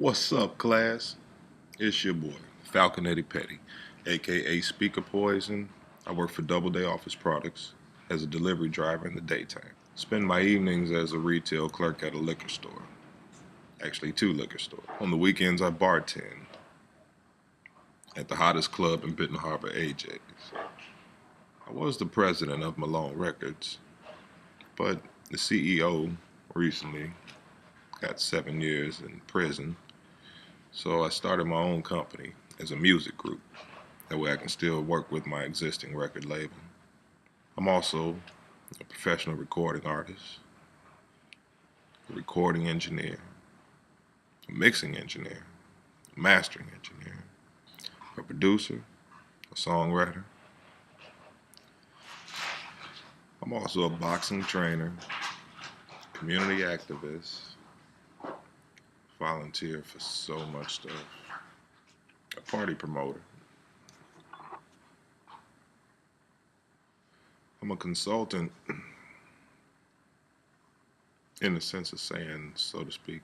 What's up, class? It's your boy, Falconetti Petty, aka Speaker Poison. I work for Doubleday Office Products as a delivery driver in the daytime. Spend my evenings as a retail clerk at a liquor store. Actually, two liquor stores. On the weekends, I bartend at the hottest club in Benton Harbor, AJ's. I was the president of Malone Records, but the CEO recently got 7 years in prison. So I started my own company as a music group. That way I can still work with my existing record label. I'm also a professional recording artist, a recording engineer, a mixing engineer, a mastering engineer, a producer, a songwriter. I'm also a boxing trainer, community activist, volunteer for so much stuff, a party promoter. I'm a consultant in the sense of saying, so to speak,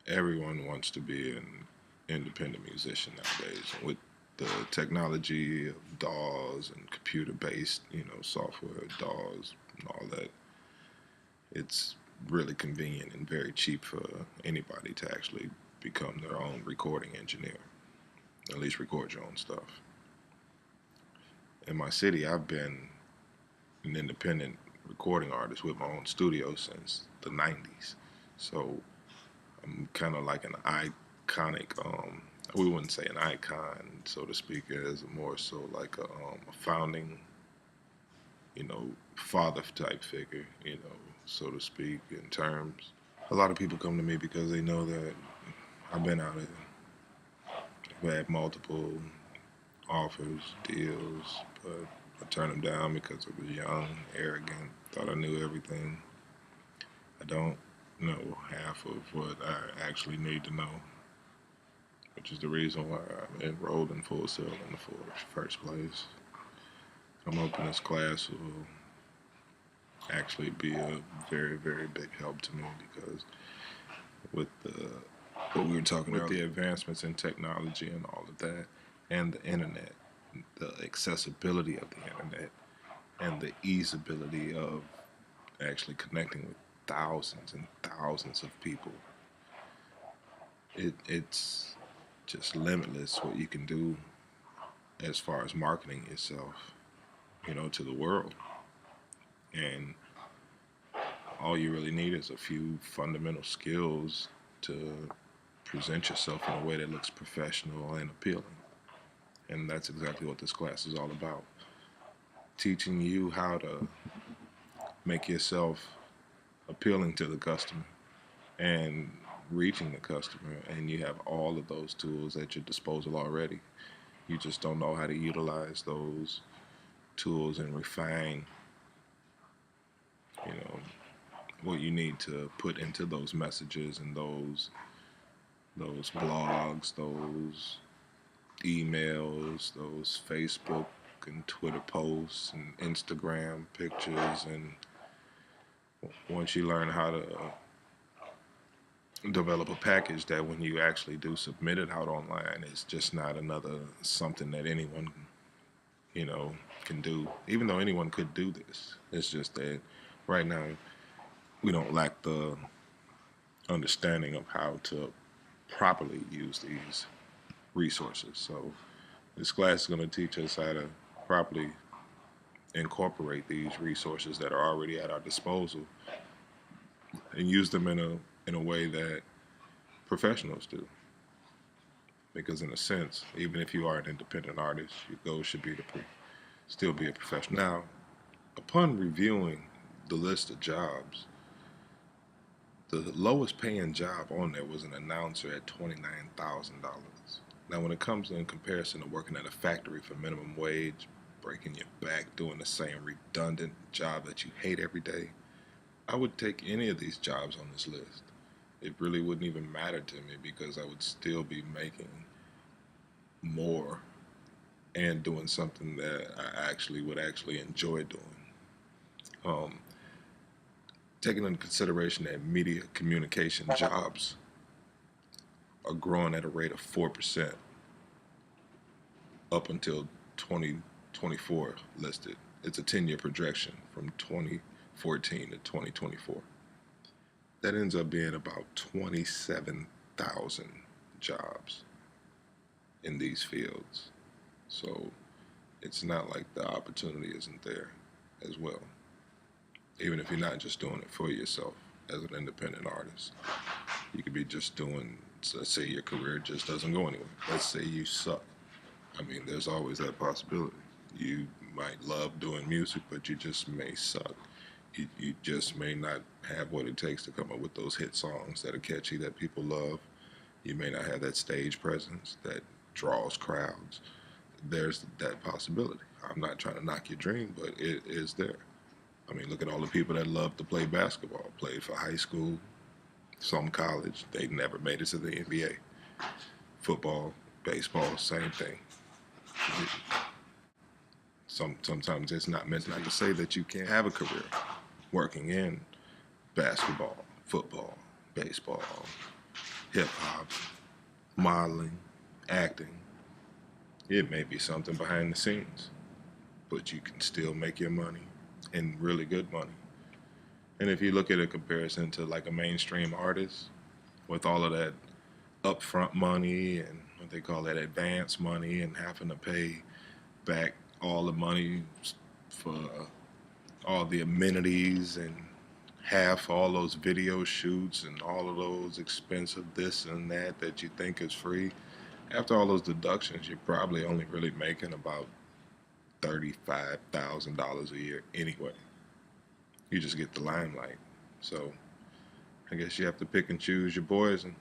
everyone wants to be an independent musician nowadays. With the technology of DAWs and computer-based, software, DAWs and all that, it's really convenient and very cheap for anybody to actually become their own recording engineer, at least record your own stuff. In my city, I've been an independent recording artist with my own studio since the 90s. So I'm kind of like an iconic, we wouldn't say an icon, so to speak, as more so like a founding, father type figure, so to speak, in terms. A lot of people come to me because they know that I've been out it. I've had multiple offers, deals, but I turned them down because I was young, arrogant, thought I knew everything. I don't know half of what I actually need to know, which is the reason why I enrolled in Full Sail in the first place. I'm hoping this class will actually be a very, very big help to me because with what we were talking about, the advancements in technology and all of that, and the internet, the accessibility of the internet, and the easeability of actually connecting with thousands and thousands of people. It's just limitless what you can do as far as marketing yourself, to the world. And all you really need is a few fundamental skills to present yourself in a way that looks professional and appealing. And that's exactly what this class is all about. Teaching you how to make yourself appealing to the customer and reaching the customer, and you have all of those tools at your disposal already. You just don't know how to utilize those tools and refine, you know, what you need to put into those messages and those blogs, those emails, those Facebook and Twitter posts and Instagram pictures. And once you learn how to develop a package that when you actually do submit it out online, it's just not another something that anyone, can do, even though anyone could do this. It's just that right now we don't lack the understanding of how to properly use these resources. So this class is going to teach us how to properly incorporate these resources that are already at our disposal and use them in a way that professionals do. Because in a sense, even if you are an independent artist, your goal should be to still be a professional. Now, upon reviewing the list of jobs, the lowest paying job on there was an announcer at $29,000. Now, when it comes in comparison to working at a factory for minimum wage, breaking your back, doing the same redundant job that you hate every day, I would take any of these jobs on this list. It really wouldn't even matter to me because I would still be making more and doing something that I actually would actually enjoy doing. Um, taking into consideration that media communication jobs are growing at a rate of 4% up until 2024 listed. It's a 10-year projection from 2014 to 2024. That ends up being about 27,000 jobs in these fields. So it's not like the opportunity isn't there as well. Even if you're not just doing it for yourself as an independent artist, you could be just doing, let's say your career just doesn't go anywhere. Let's say you suck. I mean, there's always that possibility. You might love doing music, but you just may suck. You just may not have what it takes to come up with those hit songs that are catchy that people love. You may not have that stage presence that draws crowds. There's that possibility. I'm not trying to knock your dream, but it is there. I mean, look at all the people that love to play basketball, played for high school, some college. They never made it to the NBA. Football, baseball, same thing. Sometimes it's not meant not to say that you can't have a career working in basketball, football, baseball, hip hop, modeling, acting. It may be something behind the scenes, but you can still make your money and really good money. And if you look at a comparison to like a mainstream artist with all of that upfront money and what they call that advance money and having to pay back all the money for all the amenities and half all those video shoots and all of those expensive this and that you think is free. After all those deductions, you're probably only really making about $35,000 a year anyway. You just get the limelight. So I guess you have to pick and choose your poison.